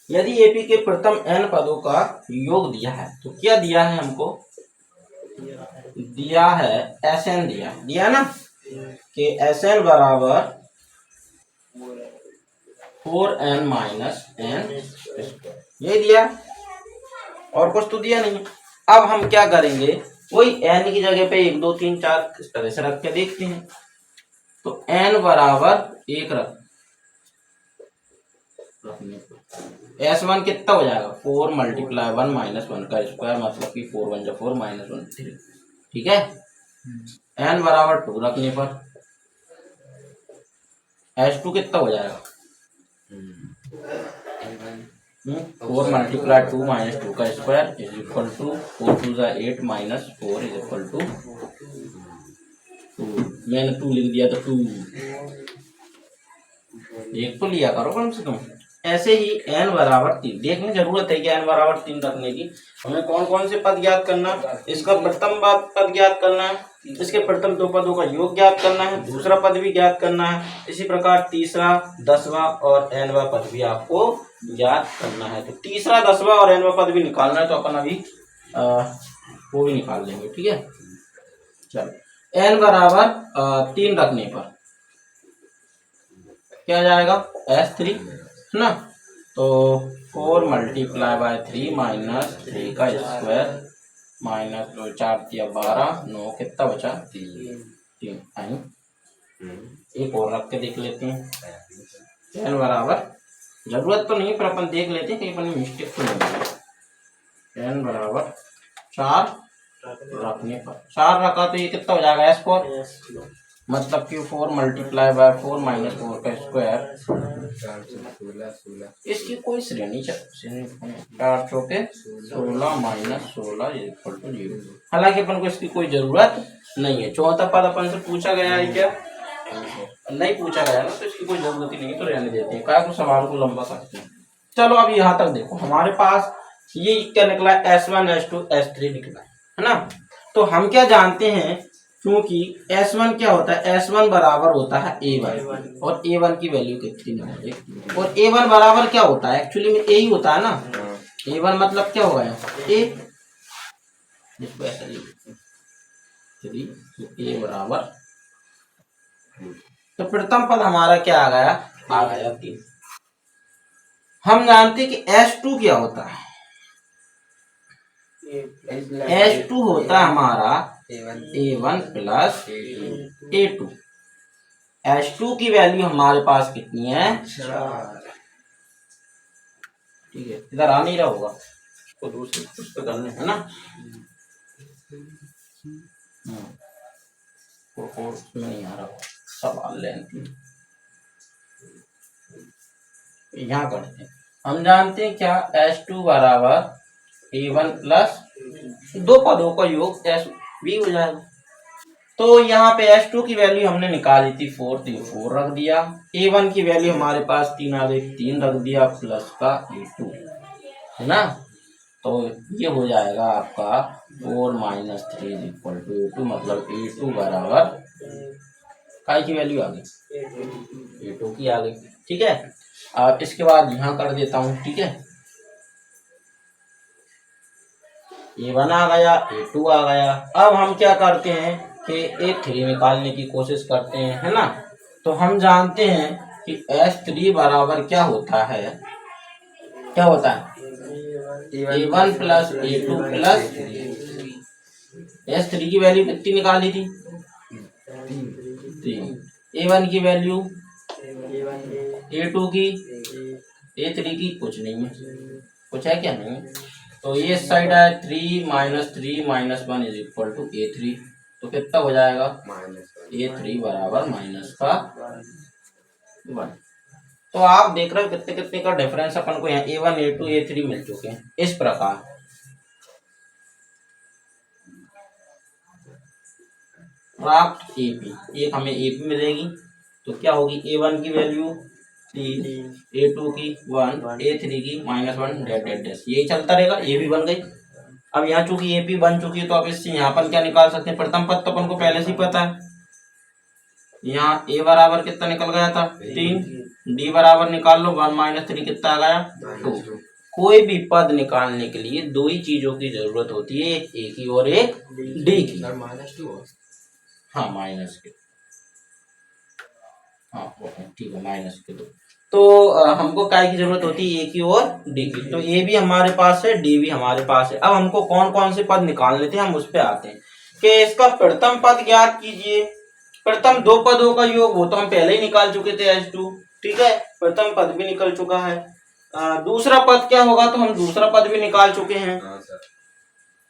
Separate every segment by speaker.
Speaker 1: यदि एपी के प्रथम n पदों का योग दिया है तो क्या दिया है हमको, दिया है Sn, दिया ना कि Sn बराबर 4n माइनस n, ये दिया और कुछ तो दिया नहीं। अब हम क्या करेंगे, वही n की जगह पे 1 2 3 4 इस तरह से रख के देखते हैं। तो n बराबर 1 रखने पर S1 कितना हो जाएगा, 4 मल्टीप्लाई 1 माइनस 1 का स्क्वायर, मतलब कि 4 1 जा 4 माइनस 1 3, ठीक है। n बराबर 2 रखने पर S2 कितना हो जाएगा, 4 मल्टीप्लाई 2 माइनस 2 का स्क्वायर इज इक्वल टू 4 2 जा 8 माइनस 4 इज इक्वल टू 2। मैंने 2 लिख दिया तो 2, एक तो लिया करो कम से कम। ऐसे ही n बराबर 3 देखने जरूरत है कि n बराबर 3 रखने की। हमें कौन कौन से पद ज्ञात करना, इसका प्रथम पद ज्ञात करना है, इसके प्रथम दो पदों का योग ज्ञात करना है, दूसरा पद भी ज्ञात करना है, इसी प्रकार तीसरा 10वां और nवां पद भी आपको ज्ञात करना है। तो तीसरा 10वां और nवां पद भी निकालना है, तो अपन अभी वो भी निकाल लेंगे, ठीक है। चलो n बराबर 3 रखने पर क्या जाएगा, S3 है ना। तो 4 मल्टीप्लाई बाय 3 माइनस 3 का स्क्वायर माइनस 2 4 दिया 12 9 कितना बचा 3 आई। एक और रख के देख लेते हैं। n बराबर, जरूरत तो नहीं पर अपन देख लेते हैं कहीं अपन मिस्टेक तो नहीं। n बराबर 4 रखने पर 4 रखा तो ये कितना हो जाएगा S4, मतलब कि 4 मल्टीप्लाई बाय 4 माइनस 4 का स्क्वायर, इसकी कोई श्रेणी 4 चौके 16 माइनस 16 इक्वल टू 0। हालांकि अपन को इसकी कोई जरूरत नहीं है। चौथा पद अपन से पूछा गया है क्या, नहीं पूछा गया ना, तो इसकी कोई जरूरत ही नहीं है, तो रहने देते हैं, क्या सवाल को लंबा करते हैं। चलो अब यहाँ तक देखो, हमारे पास ये क्या निकला, S1 S2 S3 निकला है ना। तो हम क्या जानते हैं, क्योंकि S1 क्या होता है, S1 बराबर होता है A1 और A1 की वैल्यू कितनी है, और A1 बराबर क्या होता है, एक्चुअली में A ही होता है ना। A1 मतलब क्या होगा A, इसको ऐसा लिखिए, तो A बराबर, तो प्रथम पद हमारा क्या आ गया 3। हम जानते कि S2 क्या होता है, S2 होता है हमारा A1 प्लस A2। H2 की वैल्यू हमारे पास कितनी है, 4, ठीक है। इधर आ नहीं रहा होगा, उसको दूसरे उस पे करने है ना, उसमें नहीं आ रहा सवाल लेंगे, यहाँ करते हैं। हम जानते हैं क्या, H2 बराबर A1 प्लस दो पदों का योग SB हो जाएगा। तो यहाँ पे S2 की वैल्यू हमने निकाली थी 4, तो 4 रख दिया। A1 की वैल्यू हमारे पास 3 आ गई, 3 रख दिया प्लस का A2 है ना। तो ये हो जाएगा आपका 4 माइनस 3 इक्वल टू A2, मतलब A2 बराबर काय की वैल्यू आ गई, A2 की आ गई, ठीक है। अब इसके बाद यहाँ कर देता हूँ, ठीक है। A1 आ गया, A2 आ गया। अब हम क्या करते हैं कि A3 निकालने की कोशिश करते हैं, है ना। तो हम जानते हैं कि S3 बराबर क्या होता है, क्या होता है A1 plus A2 plus S3 की वैल्यू कितनी निकाली थी, 3। A1 की वैल्यू, A2 की, A3 की कुछ नहीं है, कुछ है क्या, नहीं। तो ये साइड है 3 minus 1 is equal to A3, तो कितना हो जाएगा A3 बराबर माइनस का 1। तो आप देख रहे हो कितने कितने का डिफरेंस अपन को यहाँ A1 A2 A3 मिल चुके हैं। इस प्रकार प्राप्त AP, एक हमें AP मिलेगी, तो क्या होगी, A1 की वैल्यू 3, A2 की 1, A3 की -1 डेट डेट डेट, यही चलता रहेगा। ये भी बन गई। अब यहाँ चूंकि AP बन चुकी है, तो अब इससे यहाँ पर क्या निकाल सकते हैं, प्रथम पद तो अपन को पहले से ही पता है, यहाँ a बराबर कितना निकल गया था 3, d बराबर निकाल लो 1 माइनस 3 कितना आ गया 2। कोई भी पद निकालने के लिए दो ही चीजों की जरूरत होती है, एक a की और एक d की। हाँ माइनस के, हाँ ठीक है माइनस के दो। तो हमको काय की जरूरत होती है, ए की और डी की। तो ए भी हमारे पास है, डी भी हमारे पास है। अब हमको कौन कौन से पद निकालने थे हम उस पे आते हैं कि इसका प्रथम पद ज्ञात कीजिए। प्रथम दो पदों का योग वो तो हम पहले ही निकाल चुके थे H2, ठीक है, प्रथम पद भी निकल चुका है। दूसरा पद क्या होगा तो हम दूसरा पद भी निकाल चुके हैं।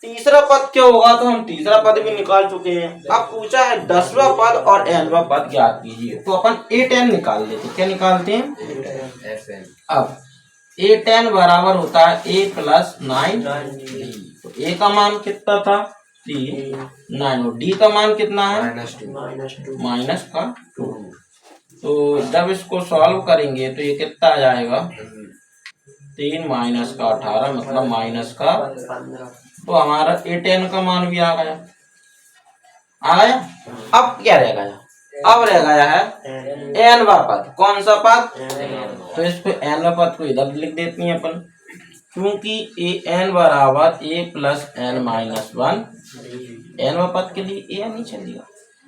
Speaker 1: तीसरा पद क्या होगा तो हम तीसरा पद भी निकाल चुके हैं। अब पूछा है 10वां पद और nवां पद ज्ञात कीजिए, तो अपन A10 निकाल लेते हैं। क्या निकालते हैं? अब A10 बराबर होता है A प्लस 9, तो A का मान कितना था 3, 9 और D का मान कितना है माइनस का 2। तो जब इसको सॉल्व करेंगे तो ये कितना आ जाएगा 3 माइनस का 18 मतलब माइनस का, तो हमारा A10 का मान भी आ गया। अब क्या रह गया? अब रह गया है nवां पद। कौन सा पद? तो इसको nवां पद को इधर लिख देती हैं अपन, क्योंकि an बराबर a प्लस n माइनस 1। nवां पद के लिए a नहीं चलेगा,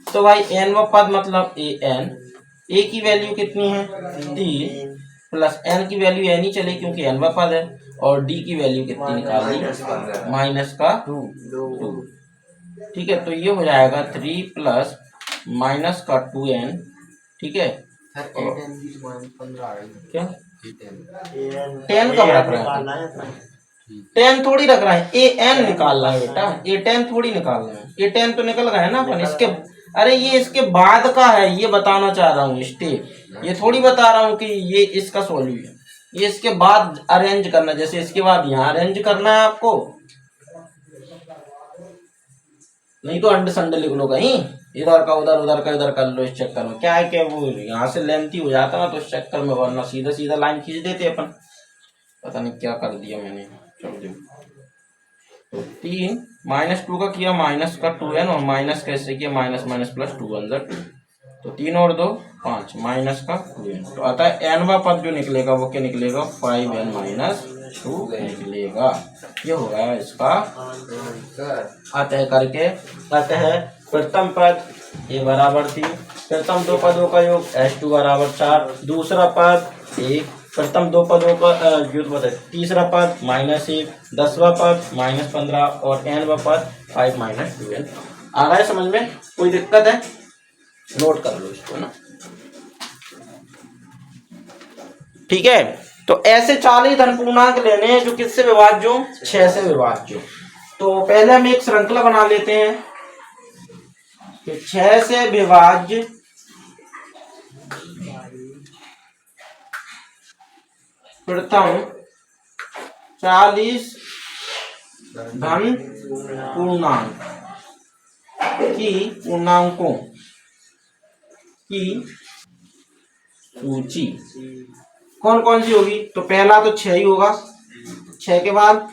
Speaker 1: तो भाई nवां पद मतलब an, a की वैल्यू कितनी है 3 प्लस n की वैल्यू n ही चले क्योंकि nवां पद है, और d की वैल्यू कितनी निकाल दी माइनस का 2। ठीक है, तो ये हो जाएगा 3 प्लस माइनस का 2n, ठीक है। क्या 10 कब रख रहे हैं? 10 थोड़ी रख रहा है, an निकालना है बेटा, A10 थोड़ी निकालना है। A10 तो निकल गया है ना अपन। इसके अरे ये इसके बाद का है, ये बताना चाह रहा हूँ स्टेप, ये थोड़ी बता रहा हूँ कि ये इसका सॉल्यूशन, ये इसके बाद अरेंज करना। जैसे इसके बाद यहाँ अरेंज करना है आपको, नहीं तो अंड संड लिख लो कहीं, इधर का उधर उधर का इधर कर लो। इस चक्कर में क्या है कि वो यहाँ से लेंथी हो जाता ना, तो इस चक्कर में, वरना सीधा सीधा लाइन खींच देते अपन। पता नहीं क्या कर दिया मैंने, चलो देखो। तो 3 माइनस 2 का किया माइनस का 2n, और माइनस कैसे किया माइनस माइनस प्लस 2 1 2, तो 3 और 2 5 माइनस का 2n। तो आता है nवां पद जो निकलेगा वो क्या निकलेगा 5n माइनस 2 निकलेगा। ये हो गया इसका आता है करके। आता है प्रथम पद a बराबर 3, प्रथम दो पदों का योग H2 बराबर 4, दूसरा पद 1, प्रथम दो पदों का योग बताए, तीसरा पद -1, 10वां पद -15 और nवां पद 5 माइनस 2n। आ गया समझ में? कोई दिक्कत है? नोट कर लो इसको ना, ठीक है। तो ऐसे 40 धन पूर्णांक लेने हैं जो किससे विभाज्य हो, 6 से विभाज्य हो। तो पहले हम एक श्रृंखला बना लेते हैं कि 6 से विभाज्य प्रथम 40 धन पूर्णांक की पूर्णांकों की सूची कौन कौन सी होगी? तो पहला तो 6 ही होगा, 6 के बाद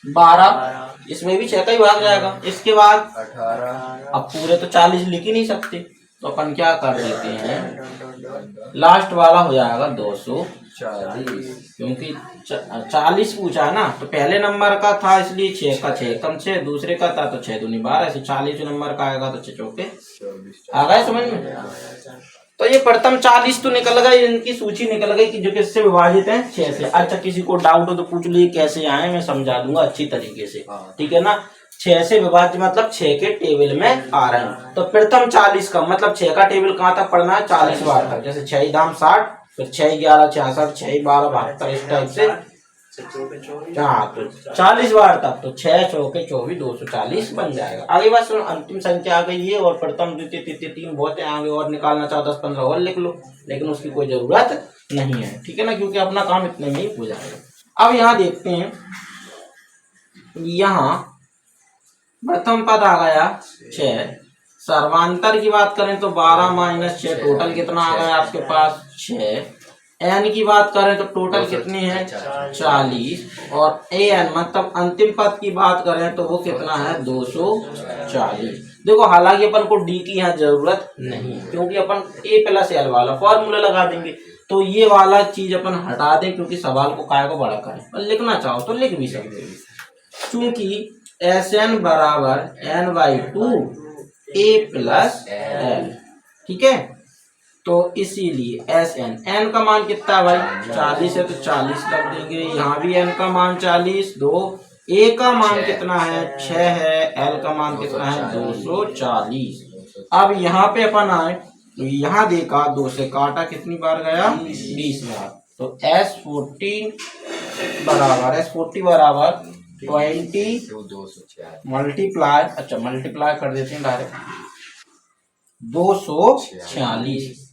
Speaker 1: 12, इसमें भी 6 का ही भाग जाएगा। इसके बाद 18। अब पूरे तो 40 लिख ही नहीं सकते, तो अपन क्या कर देते हैं, लास्ट वाला हो जाएगा 240, क्योंकि 40 पूछा है ना, तो पहले नंबर का था इसलिए 6 का 6 कम 6, दूसरे का था तो 6 दूनी 12, ऐसे 40 नंबर का आएगा तो 6 चौके आ गए समझ में। तो ये प्रथम 40 तो निकल गए, इनकी सूची निकल गई कि जो किससे विभाजित है 6 से। अच्छा किसी को डाउट हो तो पूछ लीजिए कैसे आए, मैं समझा दूंगा अच्छी तरीके से, ठीक है ना। 6 से विभाज्य मतलब 6 के टेबल में आ रहे हैं। तो प्रथम 40 का मतलब 6 का टेबल कहाँ तक पढ़ना है 40 बार तक, जैसे 6 दाम 60, फिर 6 11 66, 6 12 72, इस टाइप से। हाँ तो 40 बार तक, तो 6 चौके 24 240 बन जाएगा। आगे बस अंतिम संख्या आ गई है, और प्रथम द्वितीय तृतीय 3 बहुत है, आगे और निकालना चाहो 10-15 और लिख लो, लेकिन उसकी कोई जरूरत नहीं है, ठीक है ना, क्योंकि अपना काम इतने में ही हो जाएगा। अब यहाँ देखते हैं, यहाँ प्रथम पद आ गया 6, सर्वांतर की बात करें तो 12 माइनस 6, टोटल कितना आ गया आपके पास 6। n की बात करें तो टोटल कितनी है 40, और an मतलब अंतिम पद की बात करें तो वो कितना है 240। देखो हालांकि अपन को डी की यहाँ जरूरत नहीं है, क्योंकि अपन ए प्लस एल वाला फॉर्मूला लगा देंगे, तो ये वाला चीज अपन हटा दें, क्योंकि सवाल को काय को बड़ा करें। और लिखना चाहो तो लिख भी सकते हैं, क्योंकि एस एन बराबर N by two A plus L, ठीक है। तो इसीलिए एस एन, एन का मान कितना है भाई 40 है, तो 40 रख देंगे। यहाँ भी एन का मान 40, दो ए का मान कितना है 6 है, एल का मान कितना है 240। अब यहाँ पे अपन आए तो यहाँ देखा 2 से काटा कितनी बार गया 20 बार, तो S40 बराबर 20 मल्टीप्लाई, अच्छा मल्टीप्लाई कर देते हैं डायरेक्ट 246।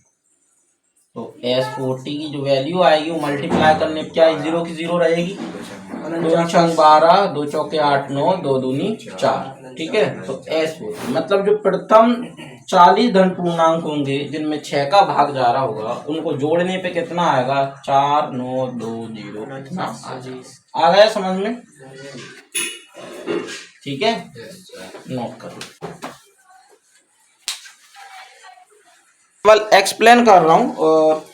Speaker 1: तो S40 की जो वैल्यू आएगी वो मल्टीप्लाई करने पे क्या 0 की 0 रहेगी, 2 छंग 12, 2 चौके 8 9, 2 दूनी 4, ठीक है। तो S40 मतलब जो प्रथम 40 धन पूर्णांक होंगे जिनमें 6 का भाग जा रहा होगा, उनको जोड़ने पे कितना आएगा 4 9 2 0, कितना आ गया समझ में, ठीक है। नोट करो, केवल एक्सप्लेन कर रहा हूं, और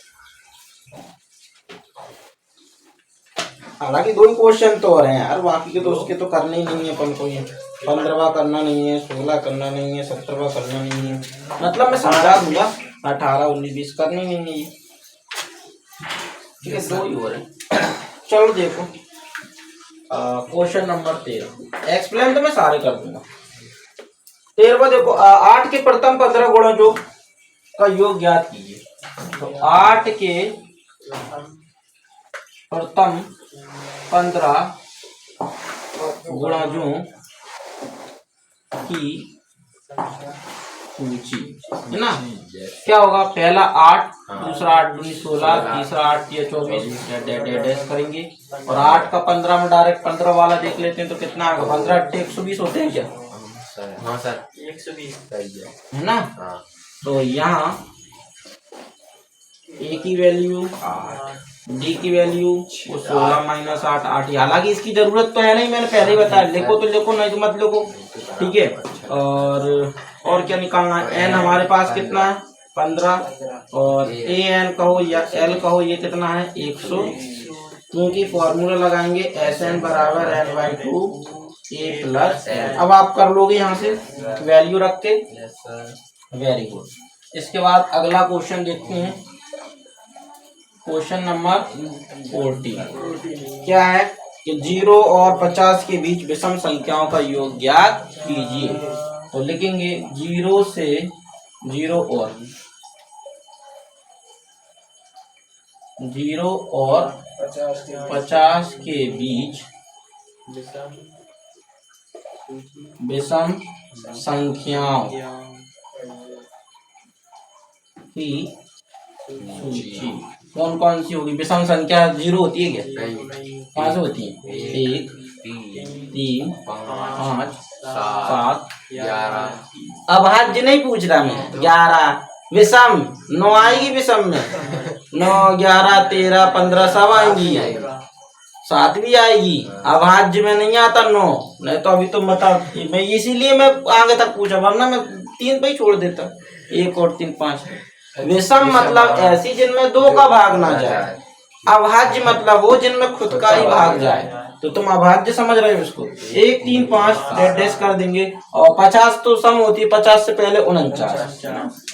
Speaker 1: हालांकि 2 ही क्वेश्चन तो हो रहे हैं यार, बाकी के तो उसके तो करने ही नहीं है अपन को, ये 15वां करना नहीं है, 16 करना नहीं है, 17वां करना नहीं है, मतलब मैं समझा दूंगा 18 19 20 करनी नहीं है ये, ठीक है। 2 ही हो रहे हैं। चलो देखो क्वेश्चन नंबर 13, एक्सप्लेन तो मैं सारे कर दूंगा। 13वां देखो, 8 के प्रथम 15 गुणा जो का योग ज्ञात कीजिए। तो 8 के प्रथम 15 गुणजों की सूची है ना, क्या होगा, पहला 8, दूसरा 8 दूनी 16, तीसरा 8 या 24 डैश करेंगे, और 8 का 15 में डायरेक्ट 15 वाला देख लेते हैं, तो कितना आएगा 15 8 120 होते हैं क्या, हाँ सर 120 है ना। तो यहाँ ए की वैल्यू डी की वैल्यू वो 16 माइनस 8 8, हालांकि इसकी जरूरत तो है नहीं, मैंने पहले ही बताया, लिखो तो लिखो नहीं तो मत लिखो, ठीक है। और क्या निकालना है, एन हमारे पास कितना है 15, और ए एन कहो या एल कहो ये कितना है 100, क्योंकि फॉर्मूला लगाएंगे एस एन बराबर N by two A plus L. अब आप कर लोगे यहाँ से वैल्यू रख के, वेरी गुड। इसके बाद अगला क्वेश्चन देखते हैं, क्वेश्चन नंबर 14 क्या है कि 0 और 50 के बीच विषम संख्याओं का योग ज्ञात कीजिए। तो लिखेंगे 0 से 0 और 50 के बीच विषम संख्याओं की सूची कौन कौन सी होगी। विषम संख्या 0 होती है क्या, कहाँ से होती है 1 3 5 7 11। अब भाज्य नहीं पूछ रहा मैं, 11 विषम 9 आएगी, विषम में 9 11 13 15 सब आएंगी, 7 भी आएगी। अभाज्य में नहीं आता 9, नहीं तो अभी तुम बताओ, मैं इसीलिए मैं आगे तक पूछा, वरना मैं 3 पे ही छोड़ देता, 1 और 3 5। विषम मतलब ऐसी जिनमें 2 का भाग ना जाए, अभाज्य मतलब वो जिनमें खुद का ही भाग जाए। तो तुम अभाज्य समझ रहे हो इसको, 1 3 5 डैश कर देंगे, और 50 तो सम होती है, 50 से पहले 49।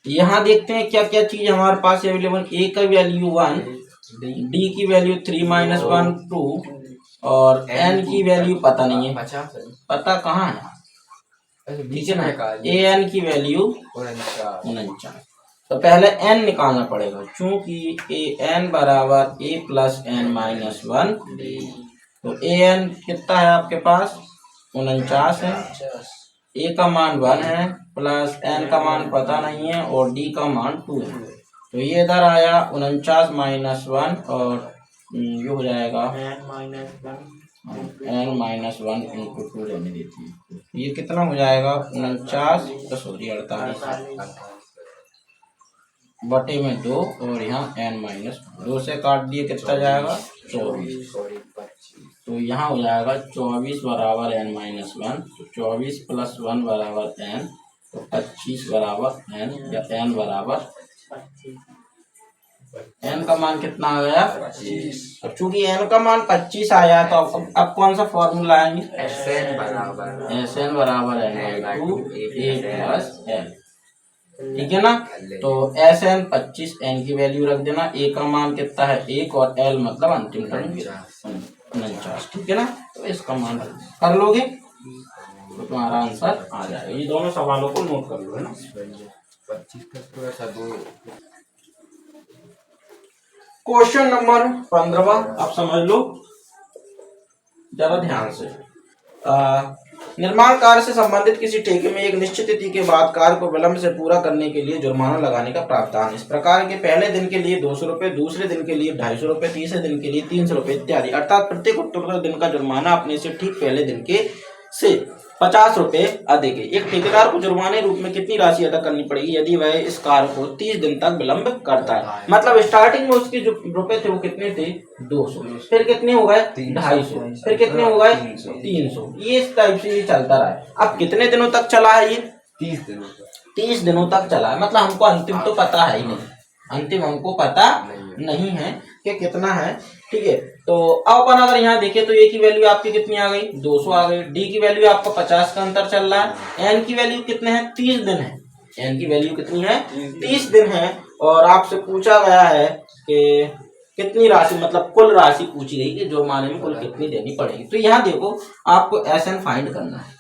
Speaker 1: यहाँ देखते हैं क्या क्या चीज हमारे पास अवेलेबल। ए का वैल्यू 1, डी की वैल्यू 3 माइनस 1 2, और एन की वैल्यू पता नहीं है, पता कहाँ है, ठीक है ना। ए एन की वैल्यू 49। तो पहले एन निकालना पड़ेगा, चूंकि ए एन बराबर ए प्लस एन माइनस 1। तो ए एन कितना है आपके पास 49 है, ए का मान 1 है, प्लस एन का मान पता नहीं है, और डी का मान 2 है। तो ये इधर आया 49 माइनस 1, और ये हो जाएगा n माइनस 1 इंटू 2 रहने देती है, ये कितना हो जाएगा 49 सॉरी 48 बटे में 2, और यहाँ n माइनस 2 से काट दिए कितना जाएगा 24। तो यहाँ हो जाएगा 24 बराबर n माइनस 1, तो 24 प्लस 1 बराबर n, तो 25 बराबर n, या n बराबर n का मान कितना आ गया 25। अब चूंकि n का मान 25 आया तो अब कौन सा फॉर्मूला आएंगे,
Speaker 2: Sn बराबर
Speaker 1: Sn बराबर n/2 a प्लस n, ठीक है ना। तो Sn 25, n की वैल्यू रख देना, a का मान कितना है 1 और l मतलब अंतिम टर्म 49, ठीक है ना। तो इसका मान कर लोगे तो तुम्हारा आंसर आ जाएगा। ये दोनों सवालों को नोट कर लो, है ना।
Speaker 2: 25 का थोड़ा सा दो।
Speaker 1: क्वेश्चन नंबर 15 आप समझ लो जरा ध्यान से। निर्माण कार्य से संबंधित किसी ठेके में एक निश्चित तिथि के बाद कार्य को विलंब से पूरा करने के लिए जुर्माना लगाने का प्रावधान। इस प्रकार के पहले दिन के लिए 200 रुपए, दूसरे दिन के लिए 250 रुपए, तीसरे दिन के लिए 300 रुपए इत्यादि, अर्थात प्रत्येक उत्तरोत्तर दिन का जुर्माना अपने से ठीक पहले दिन के से 50 रुपए अधिक है। एक ठेकेदार को जुर्माने रूप में कितनी राशि अदा करनी पड़ेगी यदि वह इस कार्य को 30 दिन तक विलंब करता है। मतलब स्टार्टिंग में उसके जो रुपए थे वो कितने थे 200, फिर कितने हो गए 250, फिर कितने हो गए 300, ये इस टाइप से ये चलता रहा है। अब कितने दिनों तक चला है ये 30 दिनों तक चला है। मतलब हमको अंतिम तो पता है ही नहीं, अंतिम हमको पता नहीं है कि कितना है, ठीक है। तो अब अपन अगर यहाँ देखें तो ए की वैल्यू आपकी कितनी आ गई 200 आ गई, डी की वैल्यू आपका 50 का अंतर चल रहा है, एन की वैल्यू कितने हैं 30 दिन है, एन की वैल्यू कितनी है 30 दिन है, और आपसे पूछा गया है कि कितनी राशि मतलब कुल राशि पूछी गई कि जुर्माने में कुल कितनी देनी पड़ेगी। तो यहाँ देखो आपको एन फाइंड करना है,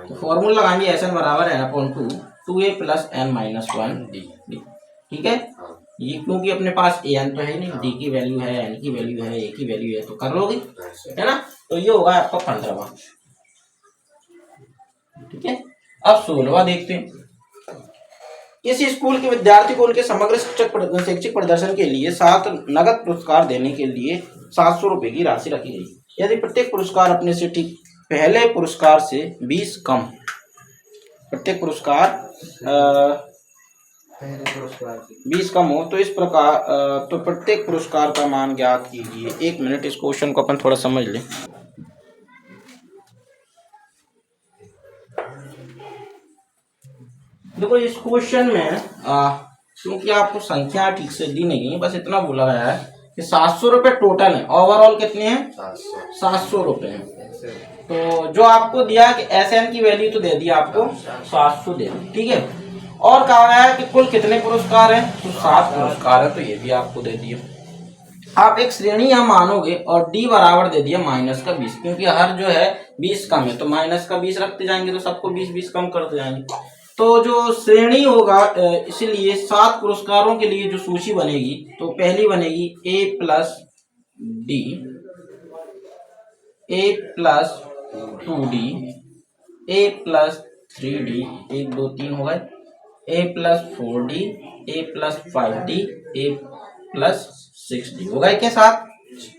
Speaker 1: तो फॉर्मूला लगाएंगे एन बराबर n/2 2a plus n minus 1 D, ठीक है। ये क्योंकि अपने पास एन तो है नहीं, डी की वैल्यू है, एन की वैल्यू है, ए की वैल्यू है, तो कर लोगे, है ना। तो ये होगा आपका 15वां, ठीक है। अब 16वां देखते हैं। किसी स्कूल के विद्यार्थी को उनके समग्र शैक्षिक प्रदर्शन के लिए 7 नगद पुरस्कार देने के लिए 700 रुपए की राशि रखी गई। यदि प्रत्येक पुरस्कार अपने से ठीक पहले पुरस्कार से 20 कम, प्रत्येक पुरस्कार 20 कम हो तो इस प्रकार तो प्रत्येक पुरस्कार का मान ज्ञात कीजिए। 1 मिनट, इस क्वेश्चन को अपन थोड़ा समझ लें। देखो इस क्वेश्चन में क्योंकि आपको संख्या ठीक से दी नहीं है, बस इतना बोला गया है कि 700 रुपए टोटल है, ओवरऑल कितने हैं 700 रुपए हैं। तो जो आपको दिया कि एसएन की वैल्यू तो दे दी आपको 700 दे दी, ठीक है। और कहा गया है कि कुल कितने पुरस्कार हैं, तो 7 पुरस्कार है, तो ये भी आपको दे दिया। आप एक श्रेणी यहाँ मानोगे और डी बराबर दे दिया माइनस का 20, क्योंकि हर जो है 20 कम है, तो माइनस का 20 रखते जाएंगे तो सबको 20-20 कम करते जाएंगे। तो जो श्रेणी होगा इसलिए 7 पुरस्कारों के लिए जो सूची बनेगी तो पहली बनेगी ए प्लस डी, ए प्लस 2D, ए प्लस 3D, 1 2 3 हो गए, ए प्लस 4D, ए प्लस 5D, ए प्लस 6D हो गए के साथ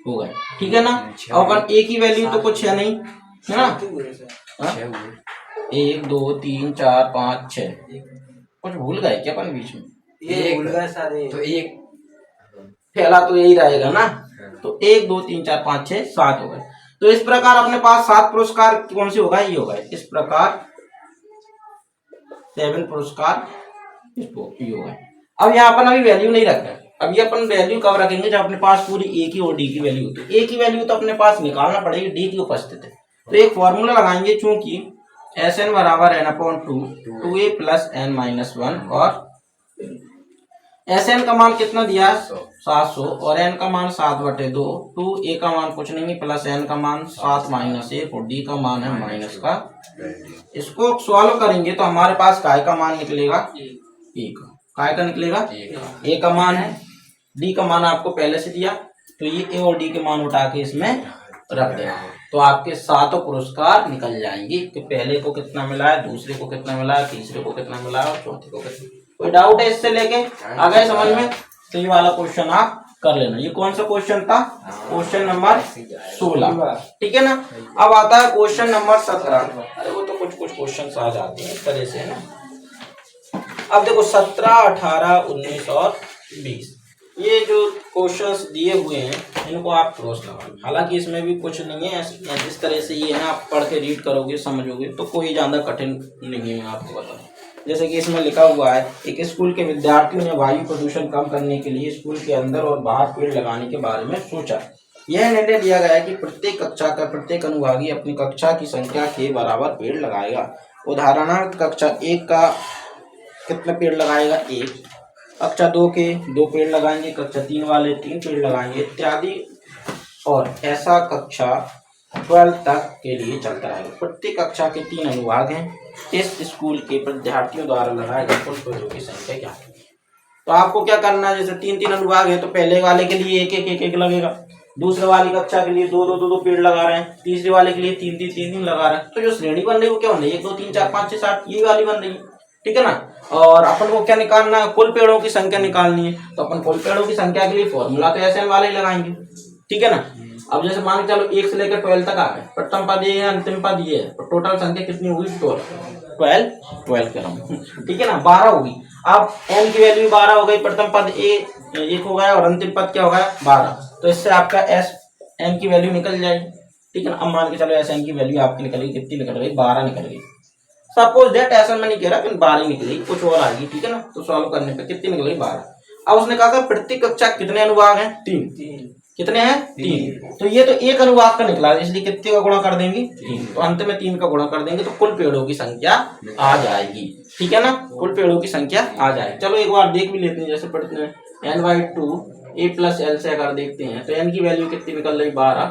Speaker 1: हो गए, ठीक है ना। अब अपन ए की वैल्यू तो कुछ है नहीं, है ना, 1 2 3 4 5 6, कुछ भूल गए क्या अपन बीच में,
Speaker 2: ये भूल गए सारे, तो एक
Speaker 1: पहला तो यही रहेगा ना। तो 1 2 3 4 5 6 7 हो गए। तो इस प्रकार अपने पास 7 पुरस्कार कौन से होगा, ये होगा इस प्रकार 7 पुरस्कार ये होगा। अब यहाँ अपन अभी वैल्यू नहीं रख रहे, अभी अपन वैल्यू कब रखेंगे जब अपने पास पूरी ए की और डी की वैल्यू होती है। ए की वैल्यू तो अपने पास निकालना पड़ेगी, डी की उपस्थित है, तो एक फॉर्मूला लगाएंगे, चूंकि एस एन बराबर n/2 2a plus n minus 1, और एस एन का मान कितना दिया 700 और एन का मान 7/2, 2a का मान कुछ नहीं प्लस एन का मान 7 माइनस 1 और डी का मान है माइनस का। इसको सॉल्व करेंगे तो हमारे पास काय का मान निकलेगा ए का, काय का निकलेगा ए का मान है, डी का मान आपको पहले से दिया, तो ये ए और डी के मान उठा के इसमें रख देना, तो आपके 7 पुरस्कार निकल जाएंगे कि पहले को कितना मिला है, दूसरे को कितना मिला है, तीसरे को कितना मिला है और चौथे को कितना। कोई डाउट है इससे लेके आ गए समझ में, तो ये वाला क्वेश्चन आप कर लेना। ये कौन सा क्वेश्चन था, क्वेश्चन नंबर 16, ठीक है ना। अब आता है क्वेश्चन नंबर 17। अरे वो तो कुछ क्वेश्चन आ जाते हैं इस तरह से ना। अब देखो 17 18 19 और 20, ये जो क्वेश्चंस दिए हुए हैं इनको आप क्रॉस लगाओ। हालांकि इसमें भी कुछ नहीं है, जिस तरह से ये है आप पढ़ के रीड करोगे समझोगे तो कोई ज़्यादा कठिन नहीं है। आपको बताऊँ जैसे कि इसमें लिखा हुआ है, एक स्कूल के विद्यार्थियों ने वायु प्रदूषण कम करने के लिए स्कूल के अंदर और बाहर पेड़ लगाने के बारे में सोचा। यह निर्णय लिया गया कि प्रत्येक कक्षा का प्रत्येक अनुभागी अपनी कक्षा की संख्या के बराबर पेड़ लगाएगा। उदाहरणार्थ कक्षा 1 का कितने पेड़ लगाएगा? 1। कक्षा 2 के 2 पेड़ लगाएंगे, कक्षा 3 वाले 3 पेड़ लगाएंगे इत्यादि। और ऐसा कक्षा 12 तक के लिए चलता रहेगा। प्रत्येक कक्षा के 3 अनुभाग हैं। इस स्कूल के विद्यार्थियों द्वारा लगाए गए कुल पेड़ों की संख्या क्या है? तो आपको क्या करना है, जैसे 3 अनुभाग है तो पहले वाले के लिए एक लगेगा, दूसरे वाली कक्षा के लिए 2 पेड़ लगा रहे हैं, तीसरे वाले के लिए 3 लगा रहे हैं। तो जो श्रेणी बन रही है वो क्या बन रही है? 1 2 3 4 5 6 7 ये वाली बन रही है, ठीक है ना। और अपन को क्या निकालना है? कुल पेड़ों की संख्या निकालनी है। तो अपन कुल पेड़ों की संख्या के लिए फॉर्मूला तो SN वाले ही लगाएंगे, ठीक है ना। अब जैसे मान के चलो 1 से लेकर 12 तक आ गए, प्रथम पद ये है, अंतिम पद ये है, टोटल संख्या कितनी होगी? 12 कर रहा हूँ, ठीक है ना। 12 होगी। अब n की वैल्यू 12 हो गई, प्रथम पद 1 हो गया और अंतिम पद क्या हो गया? 12। तो इससे आपका SN की वैल्यू निकल जाएगी, ठीक है ना। अब मान के चलो SN की वैल्यू आपकी निकल गई, कितनी निकल गई? 12 निकल गई। सपोज दैट ऐसा मैं नहीं कह रहा, 12 निकलेगी, कुछ और आएगी, ठीक है ना। तो सॉल्व करने पे कितनी निकल गई? 12। अब उसने कहा था प्रत्येक कक्षा कितने अनुभाग हैं? 3। कितने हैं? 3। तो ये तो एक अनुभाग का निकला, इसलिए कितने का गुणा कर देंगे? 3। तो अंत में 3 का गुणा कर देंगे तो कुल पेड़ों की संख्या आ जाएगी, ठीक है ना। कुल पेड़ों की संख्या आ जाएगी। चलो एक बार देख भी लेते हैं, जैसे पढ़ते हैं n/2 a + l से अगर देखते हैं तो n की वैल्यू कितनी निकल रही? 12।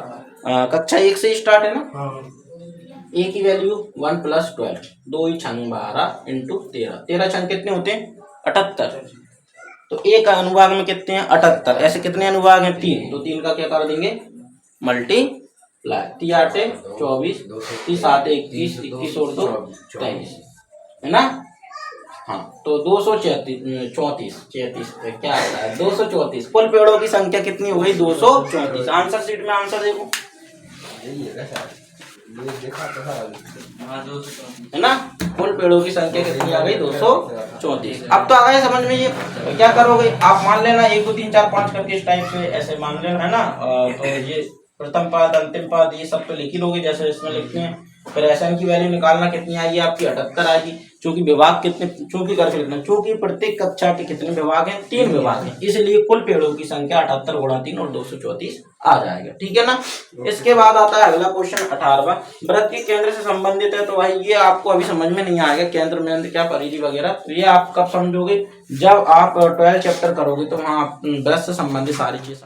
Speaker 1: कक्षा 1 से स्टार्ट है ना। a की वैल्यू 1 + 12, 2 छंग 12 × 13, 13 छंग कितने होते हैं? 78। तो एक अनुभाग में कितने हैं? 78। ऐसे कितने अनुभाग हैं? 3। तो 3 का क्या कर देंगे? मल्टीप्लाई। 3 8 24, 3 7 21, 21 और 2 23, है ना। हाँ, तो 234 क्या आता है? 234। कुल पेड़ों की संख्या कितनी हो गई? 234। आंसर शीट में आंसर देखो, है ना। कुल पेड़ों की संख्या कितनी आ गई? 234। अब तो आ गए समझ में। ये क्या करोगे आप? मान लेना 1 2 3 4 5 करके इस टाइप से ऐसे मान लेना, है ना। तो ये प्रथम पद अंतिम पद ये सब तो लिख ही लोगे जैसे इसमें लिखते हैं। फिर SN की वैल्यू निकालना कितनी आएगी आपकी? 78 आएगी। चूंकि विभाग कितने, चूंकि करके लिखना, चूंकि प्रत्येक कक्षा के कितने विभाग हैं? 3 विभाग हैं, इसलिए कुल पेड़ों की संख्या 78 × 3 और 234 आ जाएगा, ठीक है ना। इसके बाद आता है अगला क्वेश्चन 18वां, वृत्त के केंद्र से संबंधित है। तो भाई ये आपको अभी समझ में नहीं आएगा, केंद्र में क्या परिधि वगैरह, तो ये आप कब समझोगे? जब आप 12 चैप्टर करोगे तो वहाँ वृत्त से संबंधित सारी चीज